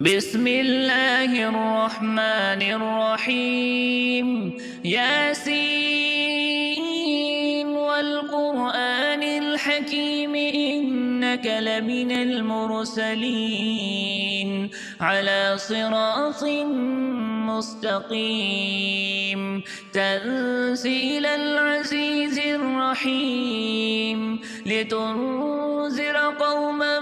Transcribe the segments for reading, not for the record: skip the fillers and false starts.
بسم الله الرحمن الرحيم ياسين والقرآن الحكيم إنك لمن المرسلين على صراط مستقيم تنزيل العزيز الرحيم لتنذر قوما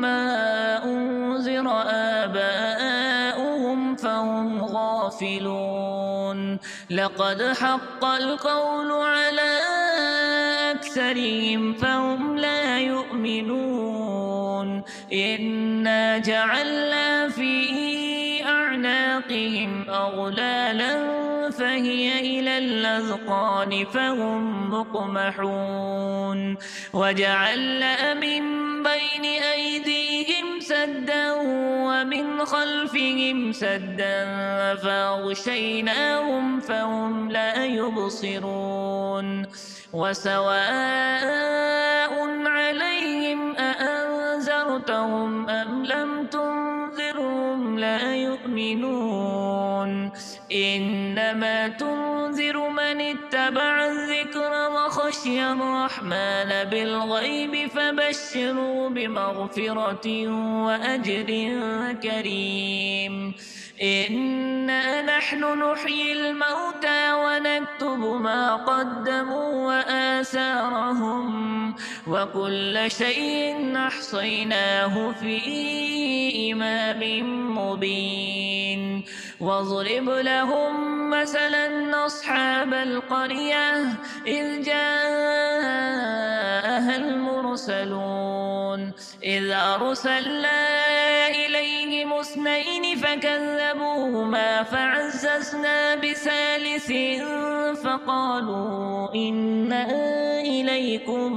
ما أنذر آباؤهم فهم غافلون لقد حق القول على أكثرهم فهم لا يؤمنون إنا جعلنا في أعناقهم أغلالا فهي إلى الأذقان فهم مقمحون وجعلنا من بين أيديهم سدا ومن خلفهم سدا فأغشيناهم فهم لا يبصرون وسواء عليهم أأنذرتهم أم لم تنذرهم لا يؤمنون إنما تنذر من اتبع الذكر وخشي الرحمن بالغيب فبشروا بمغفرة وأجر كريم إنا نحن نحيي الموتى ونكتب ما قدموا وآثارهم وكل شيء أحصيناه في إمام مبين واضرب لهم مثلا أصحاب القرية إذ جاءها المرسلون إذ أرسلنا إليهم اثنين فكذبوهما فعززنا بثالث فقالوا إنا إليكم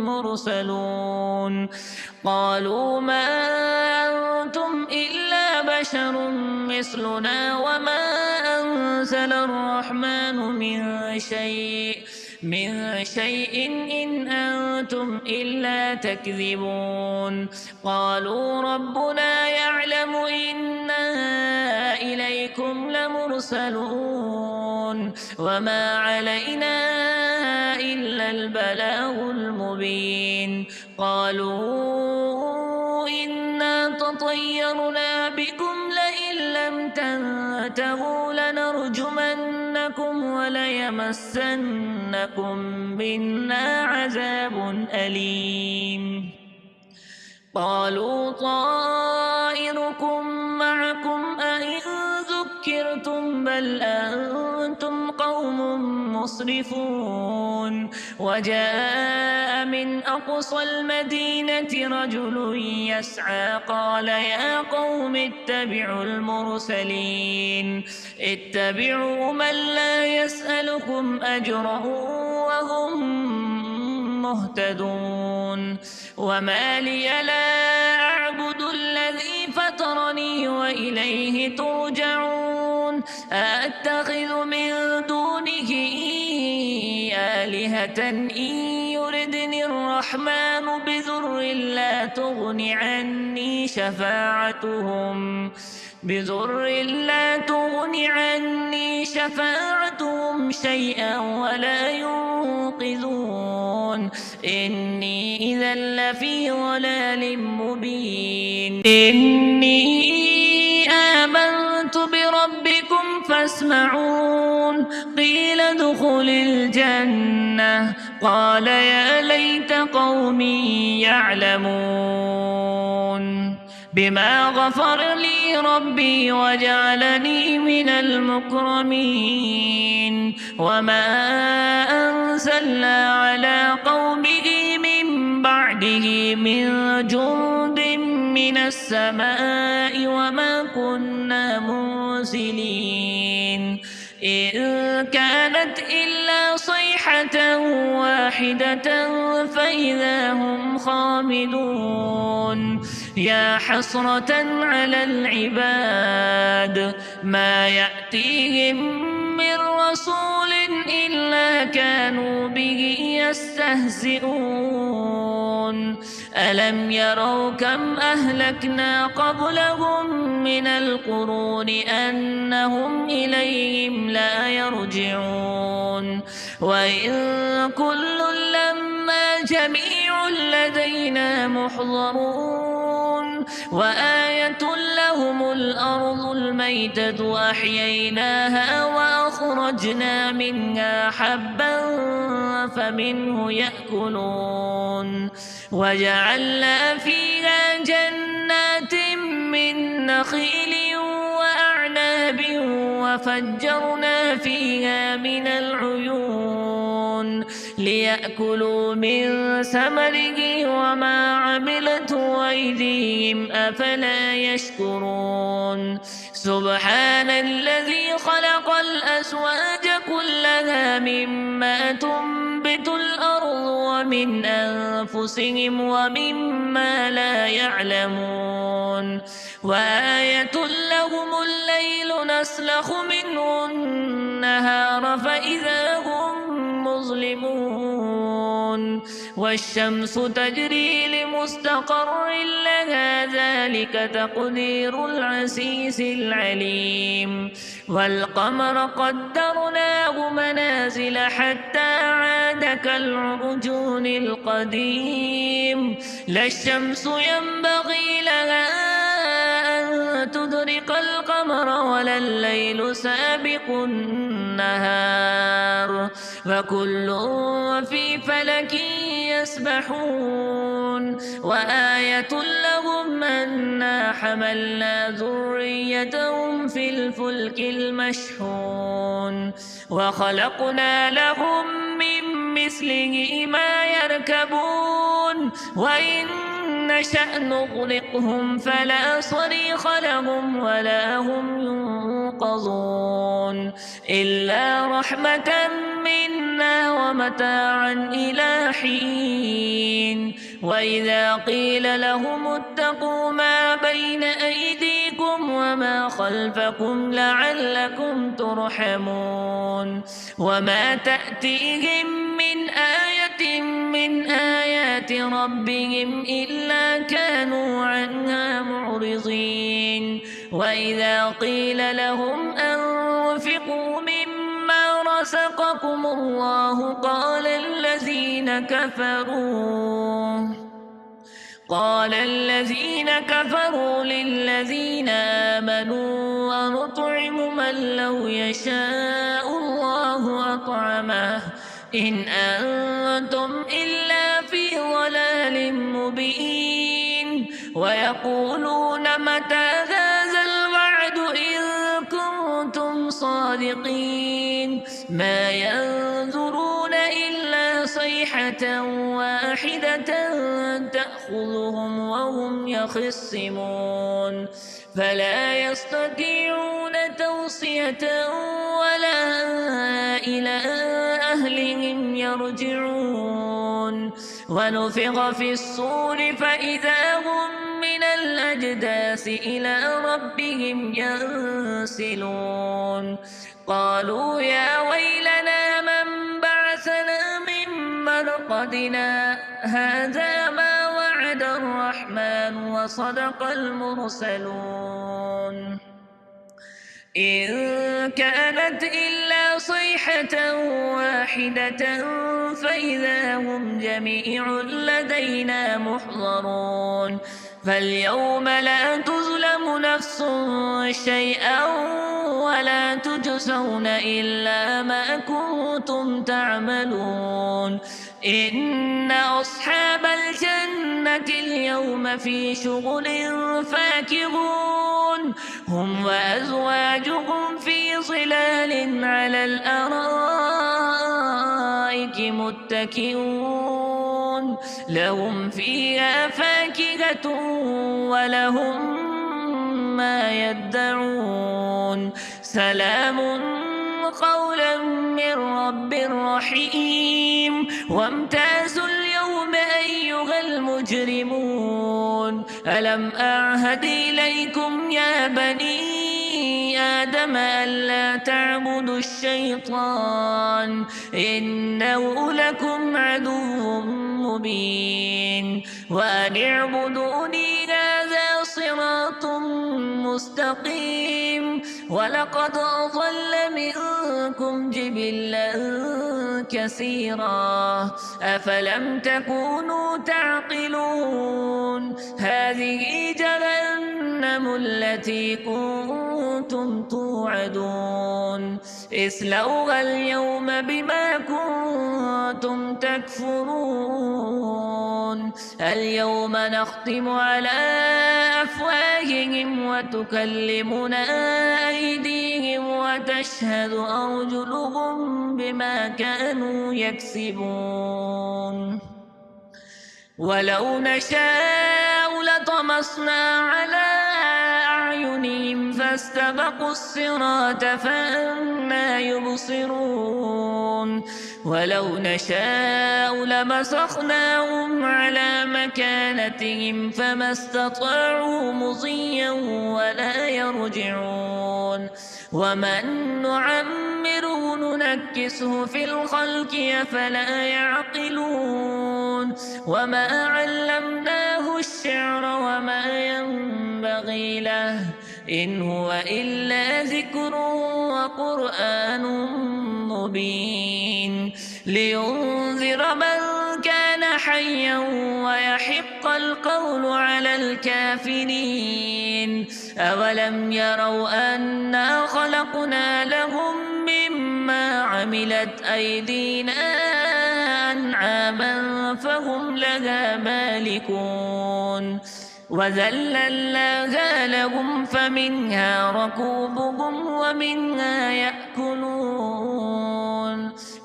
مرسلون قالوا ما أنتم إلا بشر مثلنا وما أنزل الرحمن من شيء إن أنتم إلا تكذبون قالوا ربنا يعلم إنا إليكم لمرسلون وما علينا إلا البلاغ المبين قالوا إنا تطيرنا بكم لئن لم تنتهوا لنرجمنكم وليمسنكم منا عذاب أليم قالوا طائركم معكم أئن ذكرتم بل أنتم قوم مسرفون وجاء من أقصى المدينة رجل يسعى قال يا قوم اتبعوا المرسلين اتبعوا من لا يسألكم أجرا وهم مهتدون وما لي لا أعبد الذي فطرني وإليه ترجعون أتخذ من دونه آلهة إن يردني الرحمن بضر لا تغن عني شفاعتهم شيئا ولا ينقذون إني إذا لفي ضلال مبين إني آمنت بربكم فاسمعون قيل ادخل الجنة قال يا ليت قومي يعلمون بما غفر لي ربي وجعلني من المكرمين وما أنزلنا على قومه من بعده من جند من السماء وما كنا منزلين إن كانت إلا صيحة واحدة فإذا هم خامدون يا حسرة على العباد ما يأتيهم من رسول إلا كانوا به يستهزئون ألم يروا كم أهلكنا قبلهم من القرون أنهم إليهم لا يرجعون وإن كل لما جميع لدينا محضرون وآية لهم الأرض الميتة أحييناها وأخرجنا منها حبا فمنه يأكلون وجعلنا فيها جنات من نخيل وأعناب وفجرنا فيها من العيون ليأكلوا من ثمره وما عملته أيديهم أفلا يشكرون سبحان الذي خلق الأزواج كلها مما تنبت الأرض ومن أنفسهم ومما لا يعلمون وآية لهم الليل نسلخ منه النهار فإذا هم مظلمون والشمس تجري لمستقر لها ذلك تقدير العزيز العليم والقمر قدرناه منازل حتى عاد كالعرجون القديم لا الشمس ينبغي لها أن تدرك القمر ولا الليل سابق النهار وكل في فلك يسبحون وآية لهم أنا حملنا ذريتهم في الفلك المشحون وخلقنا لهم من مثله ما يركبون وإن نشأ نغرقهم فلا صريخ لهم ولا هم ينقذون إلا رحمة منا ومتاعا إلى حين وإذا قيل لهم اتقوا ما بين أيديكم وما خلفكم لعلكم ترحمون وما تأتيهم من آية من آيات ربهم إلا كانوا عنها معرضين وإذا قيل لهم أنفقوا مما رزقكم الله قال الذين كفروا للذين آمنوا أنطعم من لو يشاء الله أطعمه إن أنتم إلا في ضلال مبين ويقولون متى هذا الوعد إن كنتم صادقين ما ينظرون إلا صيحة واحدة تأخذهم وهم يخصمون فلا يستطيعون توصية ولا إلى أهلهم يرجعون ونفخ في الصور فإذا هم من الأجداث إلى ربهم ينسلون قالوا يا ويلنا من بعثنا من مرقدنا هذا ما وعد الرحمن وصدق المرسلون إن كانت إلا صيحة واحدة فإذا هم جميع لدينا محضرون فاليوم لا تظلم نفس شيئا ولا تجزون إلا ما كنتم تعملون إن أصحاب الجنة اليوم في شغل فاكهون هم وأزواجهم في ظلال على الأرائك متكئون لهم فيها فاكهة ولهم ما يدعون سلام قولا من رب رحيم وامتازوا اليوم أيها المجرمون ألم أعهد إليكم يا بني آدم ألا تعبدوا الشيطان إنه لكم عدو مبين وأن اعبدوني هذا صراط صراط مستقيم ولقد أضل منكم جبلا كثيرا أفلم تكونوا تعقلون هذه جهنم التي كنتم توعدون اصلوها اليوم بما كنتم تكفرون اليوم نختم على أفواههم وتكلمنا أيديهم وتشهد أرجلهم بما كانوا يكسبون ولو نشاء لطمسنا على أعينهم فاستبقوا الصراط فأنى يبصرون ولو نشاء لمسخناهم على مكانتهم فما استطاعوا مضيا ولا يرجعون ومن نعمره ننكسه في الخلق أفلا يعقلون وما علمناه الشعر وما ينبغي له إن هو إلا ذكر وقرآن مبين لينذر من كان حيا ويحق القول على الكافرين أولم يروا أنا خلقنا لهم مما عملت أيدينا أنعاما فهم لها مالكون وذللناها لهم فمنها ركوبهم ومنها يأكلون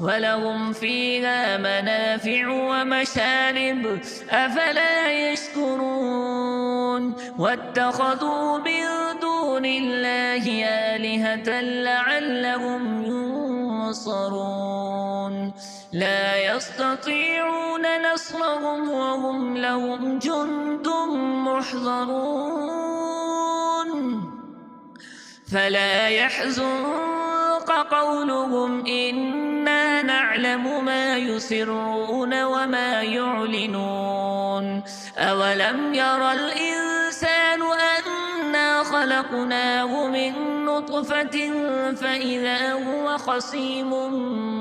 ولهم فيها منافع ومشارب أفلا يشكرون واتخذوا من دون الله آلهة لعلهم ينصرون لا يستطيعون نصرهم وهم لهم جند محضرون فلا يحزنك قولهم إنا نعلم ما يسرون وما يعلنون أولم يرى الإنسان أنا خلقناه من نطفة فإذا هو خصيم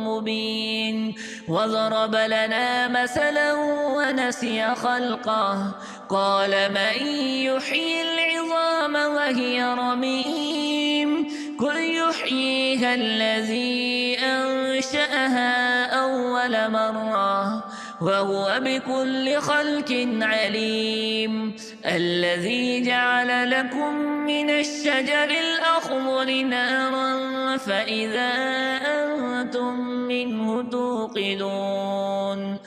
مبين وضرب لنا مثلا ونسي خلقه قال من يحيي العظام وهي رميم قل يحييها الذي أنشأها أول مرة وهو بكل خلق عليم الذي جعل لكم من الشجر الأخضر نارا فإذا أنتم منه توقدون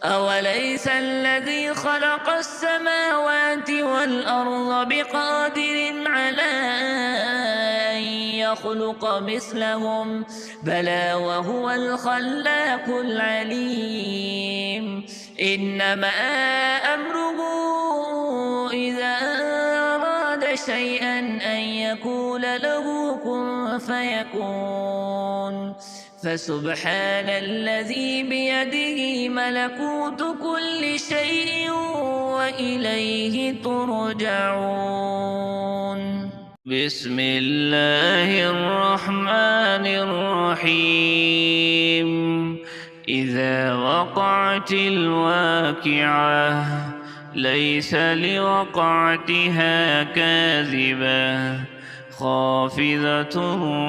أوليس الذي خلق السماوات والأرض بقادر على أن يخلق مثلهم بلى وهو الخلاق العليم إنما أمره إذا أراد شيئا أن يقول له كن فيكون فسبحان الذي بيده ملكوت كل شيء وإليه ترجعون بسم الله الرحمن الرحيم إذا وقعت الواقعة ليس لوقعتها كاذبة خافضة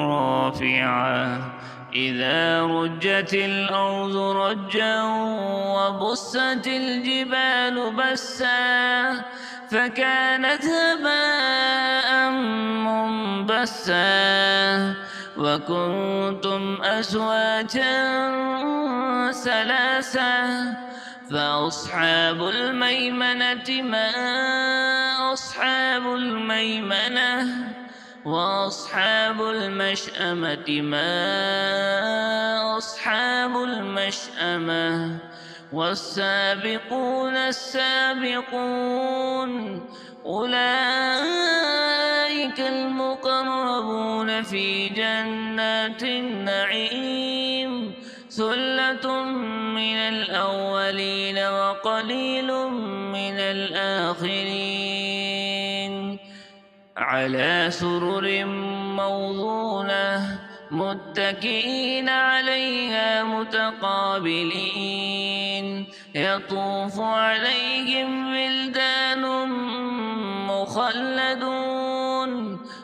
رافعة إذا رجت الأرض رجا وبست الجبال بسا فكانت هباء منبثا وكنتم أزواجا ثلاثا فأصحاب الميمنة ما أصحاب الميمنة وأصحاب المشأمة ما أصحاب المشأمة والسابقون السابقون أولئك المقربون في جنات النعيم ثلة من الأولين وقليل من الآخرين على سرر موضونة متكئين عليها متقابلين يطوف عليهم ولدان مخلدون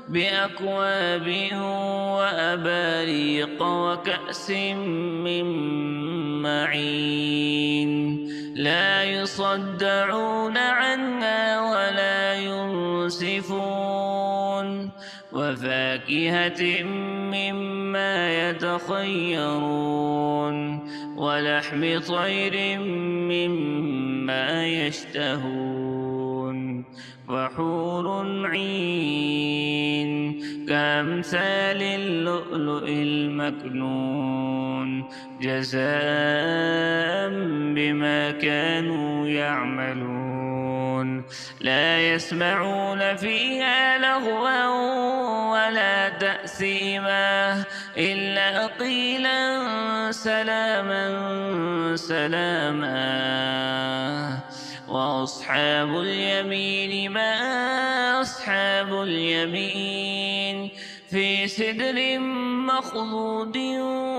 بأكواب وأباريق وكأس من معين لا يصدعون عنها ولا ينصفون وفاكهة مما يتخيرون ولحم طير مما يشتهون وحور عين كأمثال اللؤلؤ المكنون جزاء بما كانوا يعملون لا يسمعون فيها لغوا ولا تأثيما إلا قيلا سلاما سلاما وأصحاب اليمين ما أصحاب اليمين في سدر مخضود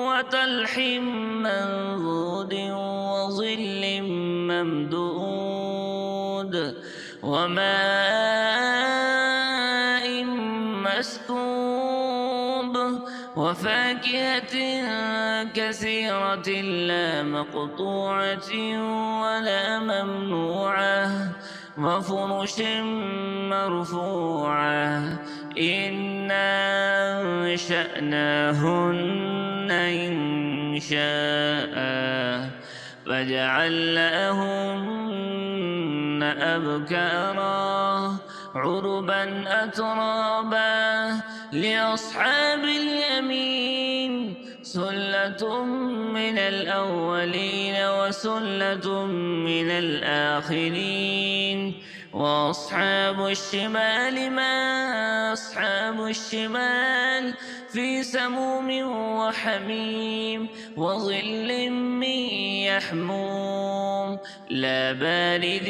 وطلح منضود وظل ممدود وماء مسكوب وفاكهة كثيرة لا مقطوعة ولا ممنوعة وفرش مرفوعة إنا أنشأناهن إنشاء فجعلناهن أبكارا عربا أترابا لأصحاب اليمين سلة من الأولين وسلة من الآخرين وأصحاب الشمال ما أصحاب الشمال في سموم وحميم وظل من يحموم لا بارد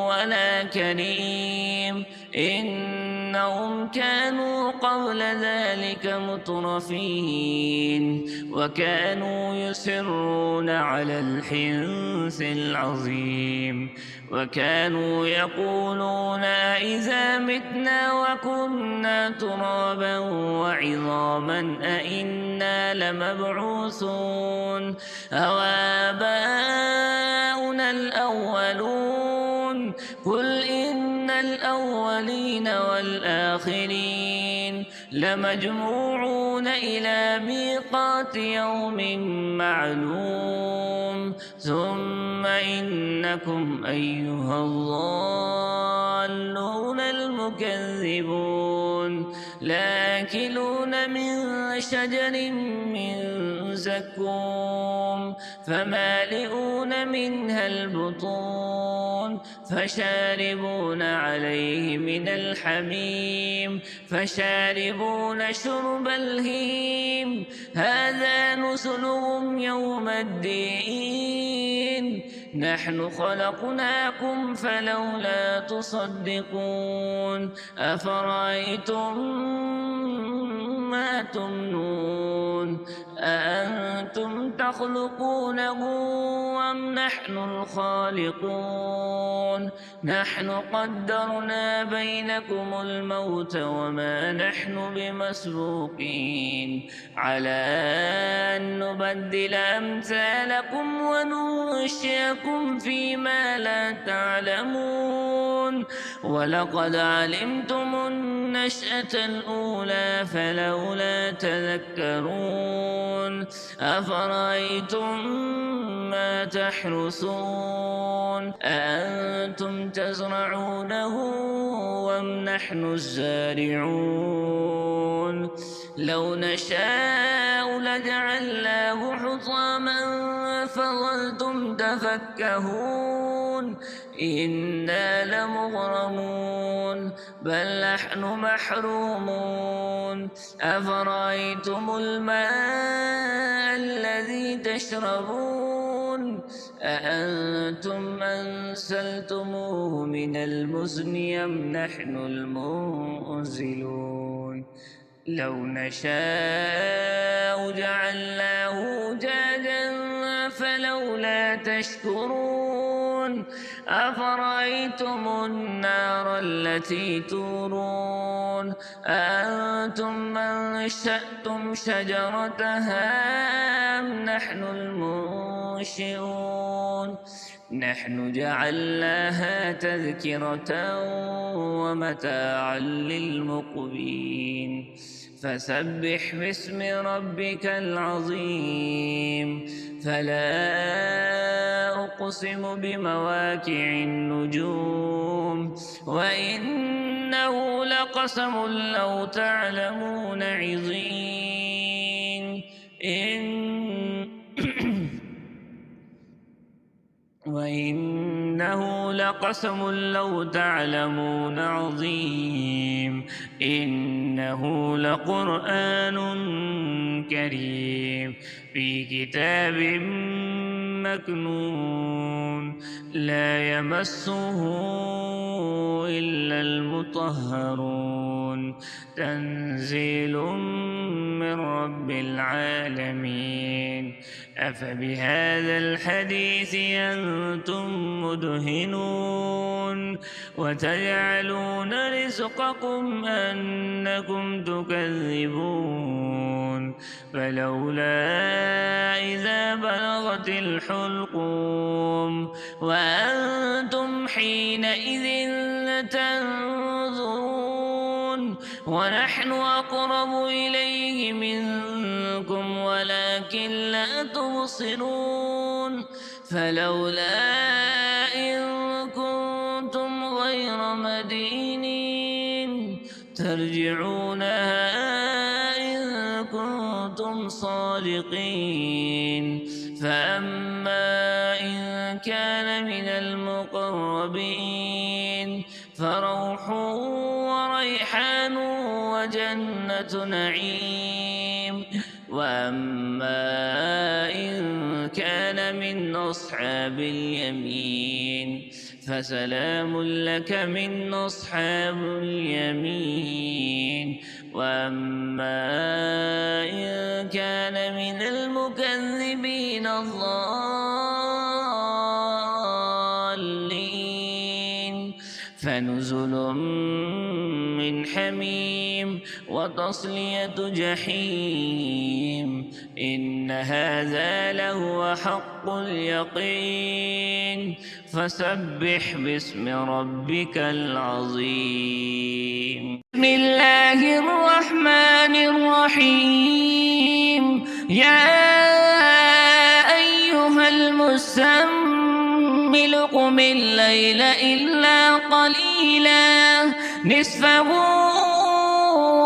ولا كريم إنهم كانوا قبل ذلك مترفين وكانوا يصرون على الحنث العظيم وكانوا يقولون إذا متنا وكنا ترابا وعظاما أئنا لمبعوثون أو آباؤنا الأولون قل إن الأولين والآخرين لمجموعون إلى ميقات يوم معلوم ثم إنكم أيها الضالون المكذبون لآكلون من شجر من زقوم فمالئون منها البطون فشاربون عليه من الحميم فشاربون شرب الهيم هذا نزلهم يوم الدين نحن خلقناكم فلولا تصدقون أفرأيتم ما تمنون أأنتم تخلقونه أم نحن الخالقون نحن قدرنا بينكم الموت وما نحن بمسبوقين على أن نبدل أمثالكم وننشئكم فيما لا تعلمون ولقد علمتم النشأة الأولى فلولا تذكرون أفرأيتم ما تحرثون أأنتم تزرعونه أم نحن الزارعون لو نشاء لجعلناه حطاما فظلتم تفكهون إنا لمغرمون بل نحن محرومون أفرأيتم الماء الذي تشربون أأنتم أنزلتموه من المزن أم نحن المنزلون لو نشاء جعلناه أجاجا فلولا تشكرون أفرأيتم النار التي تورون أأنتم أنشأتم شجرتها أم نحن المنشئون نحن جعلناها تذكرة ومتاعا للمقوين فسبح باسم ربك العظيم فلا أقسم بمواقع النجوم وإنه لقسم لو تعلمون عظيم وإنه لقسم لو تعلمون عظيم إنه لقرآن كريم في كتاب مكنون لا يمسه إلا المطهرون تنزيل من رب العالمين أفبهذا الحديث أنتم مدهنون وتجعلون رزقكم أنكم تكذبون فلولا إذا بلغت الحلقوم وأنتم حينئذ تنظرون ونحن أقرب إليه منكم ولكن لا تبصرون فلولا إن كنتم غير مدينين ترجعونها إن كنتم صادقين فأما إن كان من المقربين فروح وريحان وجنة نعيم وأما إن كان من أصحاب اليمين فسلام لك من أصحاب اليمين وأما إن كان من المكذبين الضالين فنزل من حميم وتصلية جحيم إن هذا لهو حق اليقين فسبح باسم ربك العظيم بسم الله الرحمن الرحيم يا أيها المزمل قم الليل إلا قليلا نصفه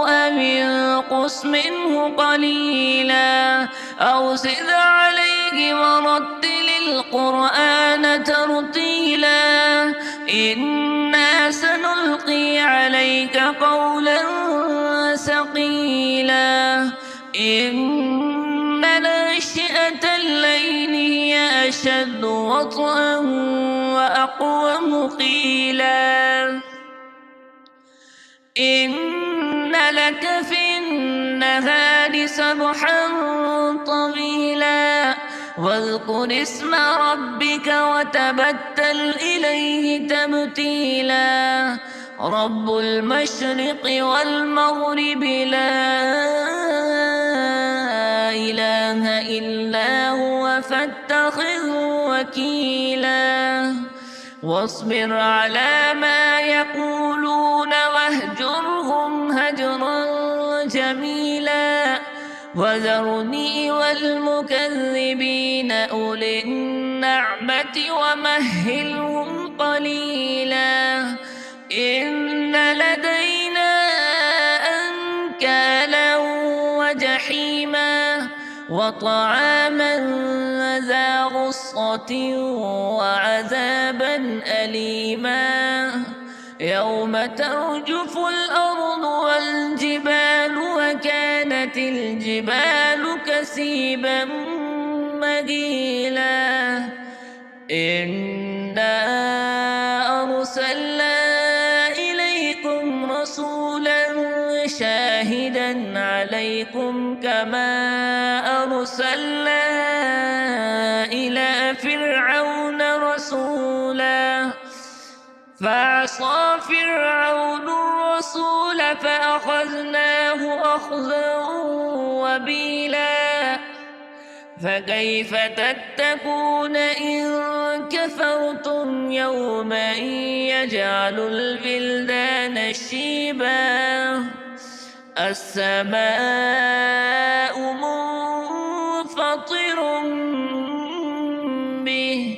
أو انقص منه قليلا أو زد عليه ورتل القرآن ترتيلا إنا سنلقي عليك قولا ثقيلا إن ناشئة الليل هي أشد وطئا وأقوم قيلا إن لك في النهار سبحا طويلا واذكر اسم ربك وتبتل إليه تبتيلا رب المشرق والمغرب لا إله إلا هو فاتخذه وكيلا واصبر على ما يقولون واهجرهم هجرا جميلا وذرني والمكذبين أولي النعمة ومهلهم قليلا إن لدينا أنكالا وجحيما وطعاما ذا غصة وعذابا أليما يوم ترجف الأرض والجبال وكانت الجبال كثيبا مهيلا إنا أرسلنا إليكم رسولا شاهدا عليكم كما أرسلنا إلى فرعون رسولا فعصى فرعون الرسول فأخذناه أخذا وبيلا فكيف تتقون إن كفرتم يوما يجعل البلدان شيبا السماء منفطر به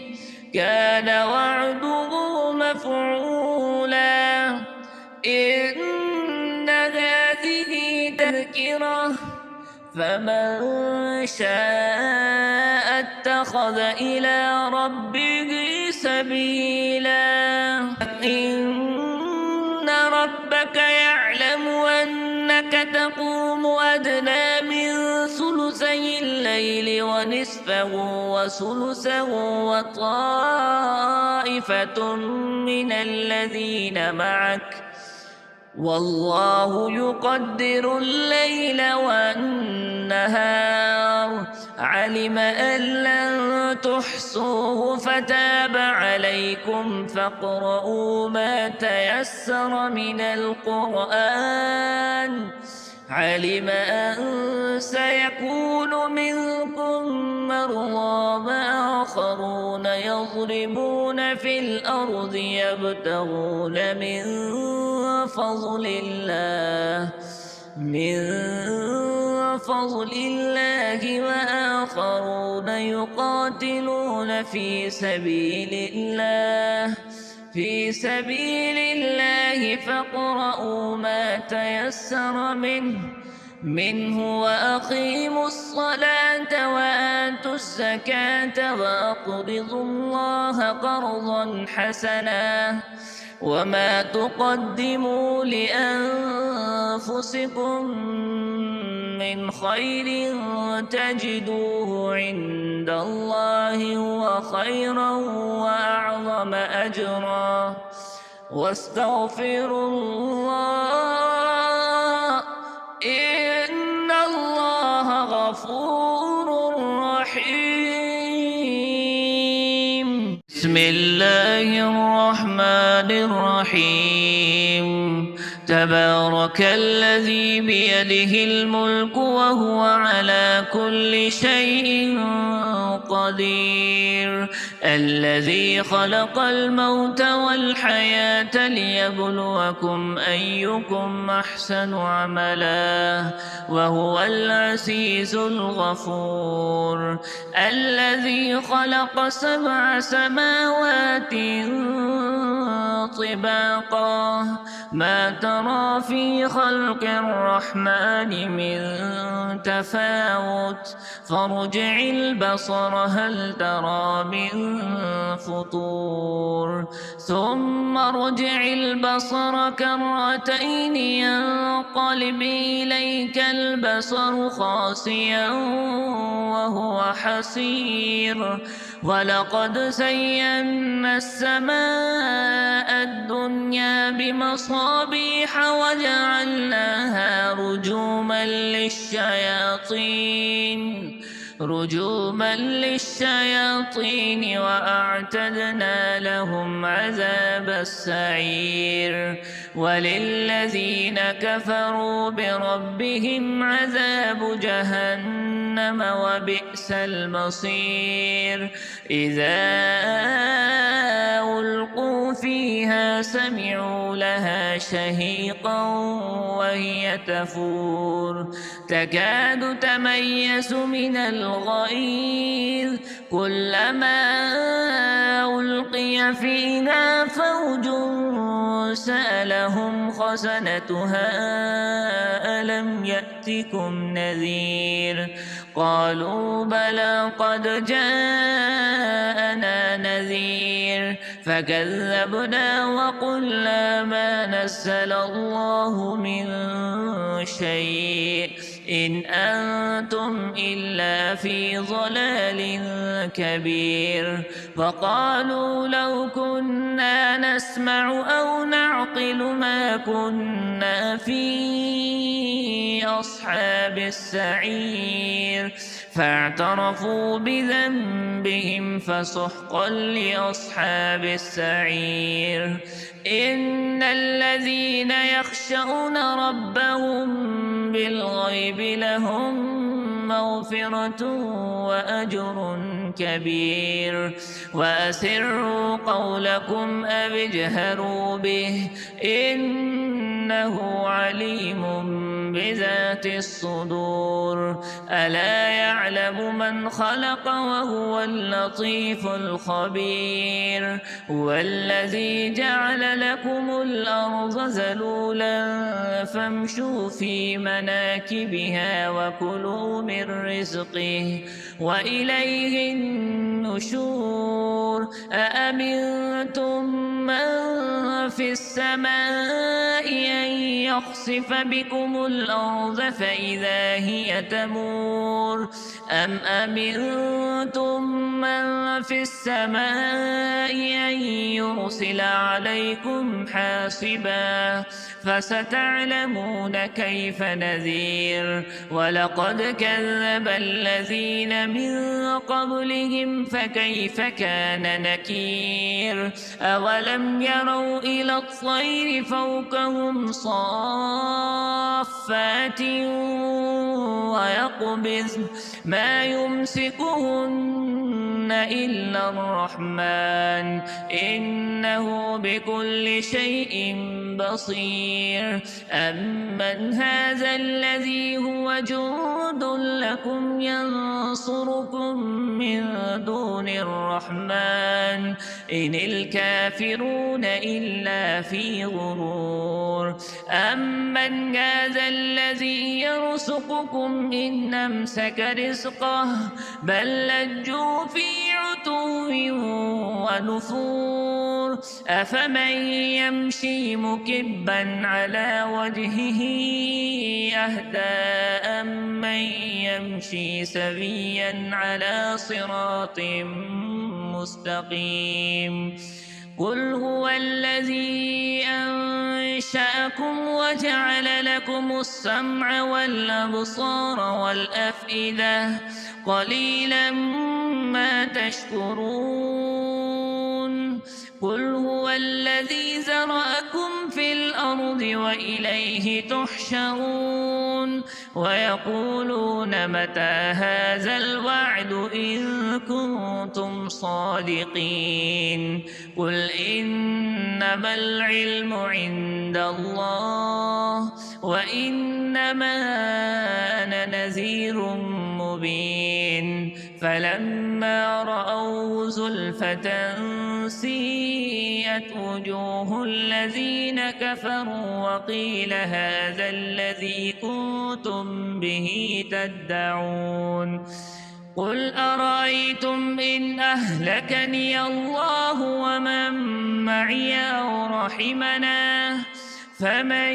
كان وعده مفعولا إن هذه تذكرة فمن شاء اتخذ إلى ربه سبيلا إن ربك يعلم أنك تقوم أدنى من ثلثي الليل ونصفه وثلثه وطائفة من الذين معك والله يقدر الليل والنهار علم أن لن تحصوه فتاب عليكم فاقرؤوا ما تيسر من القرآن علم أن سيكون منكم مرضى وآخرون يضربون في الأرض يبتغون من فضل الله وآخرون يقاتلون في سبيل الله فاقرؤوا ما تيسر منه وأقيموا الصلاة وآتوا الزكاة وأقرضوا الله قرضا حسنا وما تقدموا لأنفسكم من خير تجدوه عند الله هو خيرا وأعظم أجرا واستغفروا الله إن الله غفور رحيم بسم الله الرحمن الرحيم تبارك الذي بيده الملك وهو على كل شيء قدير الذي خلق الموت والحياة ليبلوكم أيكم أحسن عملا وهو العزيز الغفور الذي خلق 7 سماوات طباقا ما ترى في خلق الرحمن من تفاوت فارجع البصر هل ترى من فطور ثم ارجع البصر كرتين ينقلب إليك البصر خاسئا وهو حسير ولقد زينا السماء الدنيا بمصابيح وجعلناها رجوما للشياطين وأعتدنا لهم عذاب السعير وللذين كفروا بربهم عذاب جهنم وبئس المصير إذا ألقوا فيها سمعوا لها شهيقا وهي تفور تكاد تميز من الغيظ كلما ألقي فيها فوج سألهم خزنتها ألم يأتكم نذير قالوا بلى قد جاءنا نذير فكذبنا وقلنا ما نزل الله من شيء إن أنتم إلا في ضلال كبير. فقالوا لو كنا نسمع أو نعقل ما كنا في أصحاب السعير. فاعترفوا بذنبهم فسحقا لأصحاب السعير. إن الذين يخشون ربهم بالغيب لهم مغفرة وأجر كبير. وأسروا قولكم أو اجهروا به إنه عليم بذات الصدور. ألا يعلم من خلق وهو اللطيف الخبير. هو الذي جعل لكم الأرض ذلولا فامشوا في مناكبها وكلوا من رزقه وإليه النشور. أأمنتم من في السماء أن يخسف بكم الأرض فإذا هي تمور أم أمنتم من في السماء أن يرسل عليكم حاصبا فستعلمون كيف نذير. ولقد كذب الذين من قبلهم فكيف كان نكير. أولم يروا إلى الطير فوقهم صافات ويقبضن ما يمسكهن إلا الرحمن إنه بكل شيء بصير. أمن هذا الذي هو جند لكم ينصركم من دون الرحمن إن الكافرون إلا في غرور. أمن هذا الذي يرزقكم إن أمسك رزقه بل لجوا في عتو ونفور. أفمن يمشي مكبا على وجهه أهدى أمن يمشي سويا على صراط مستقيم. قل هو الذي أنشأكم وجعل لكم السمع والأبصار والأفئدة قليلا ما تشكرون. قل هو الذي ذرأكم في الأرض وإليه تحشرون. ويقولون متى هذا الوعد إن كنتم صادقين. قل إنما العلم عند الله وإنما أنا نذير مبين. فلما رأوه زلفة سيئت وجوه الذين كفروا وقيل هذا الذي كنتم به تدعون. قل أرأيتم إن أهلكني الله ومن معي أو رحمنا فمن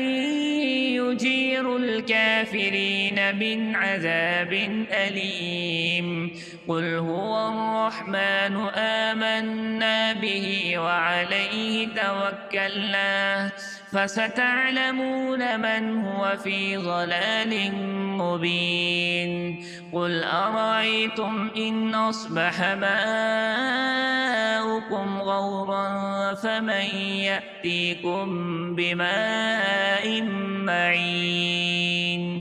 يجير الكافرين من عذاب أليم. قل هو الرحمن آمنا به وعليه توكلنا فستعلمون من هو في ضلال مبين. قل أرأيتم إن أصبح ماؤكم غورا فمن يأتيكم بماء معين.